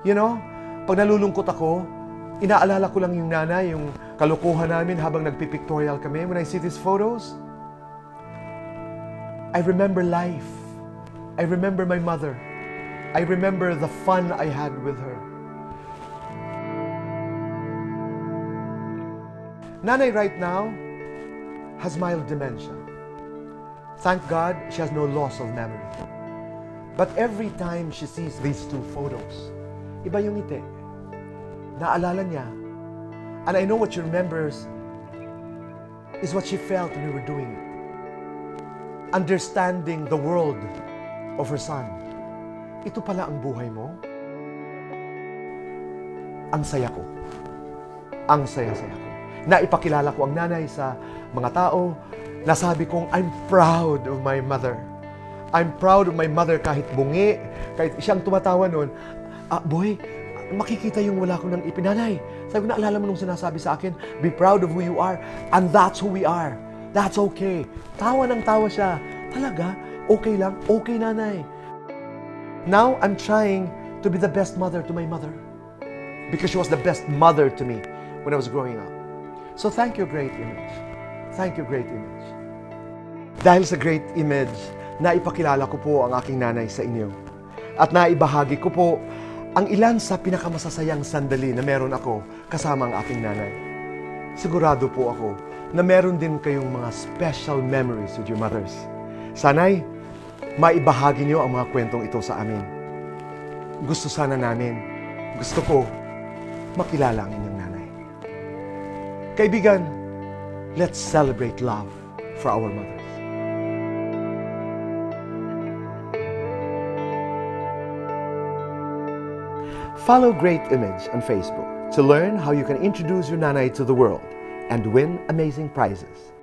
You know, pag nalulungkot ako, inaalala ko lang yung nanay, yung kalokohan namin habang nagpipictorial kami. When I see these photos, I remember life. I remember my mother. I remember the fun I had with her. Nanay right now has mild dementia. Thank God she has no loss of memory. But every time she sees these two photos, iba yung ngiti. Naalala niya. And I know what she remembers is what she felt when we were doing it. Understanding the world of her son. Ito pala ang buhay mo. Ang saya ko. Ang saya-saya ko. Naipakilala ko ang nanay sa mga tao. Nasabi kong, I'm proud of my mother. I'm proud of my mother kahit bungi, kahit siyang tumatawa nun. Boy, makikita yung wala ko ng ipinanay. Sabi ko, naalala mo nung sinasabi sa akin, be proud of who you are, and that's who we are. That's okay. Tawa ng tawa siya. Talaga? Okay lang? Okay, nanay. Now, I'm trying to be the best mother to my mother. Because she was the best mother to me when I was growing up. So thank you, Great Image. Thank you, Great Image. Dahil sa Great Image, naipakilala ko po ang aking nanay sa inyo. At naibahagi ko po ang ilan sa pinakamasasayang sandali na meron ako kasama ang aking nanay. Sigurado po ako na meron din kayong mga special memories with your mothers. Sana'y maibahagi niyo ang mga kwentong ito sa amin. Gusto sana namin, gusto ko, makilala ang inyong nanay. Kaibigan, let's celebrate love for our mothers. Follow Great Image on Facebook to learn how you can introduce your nanay to the world and win amazing prizes.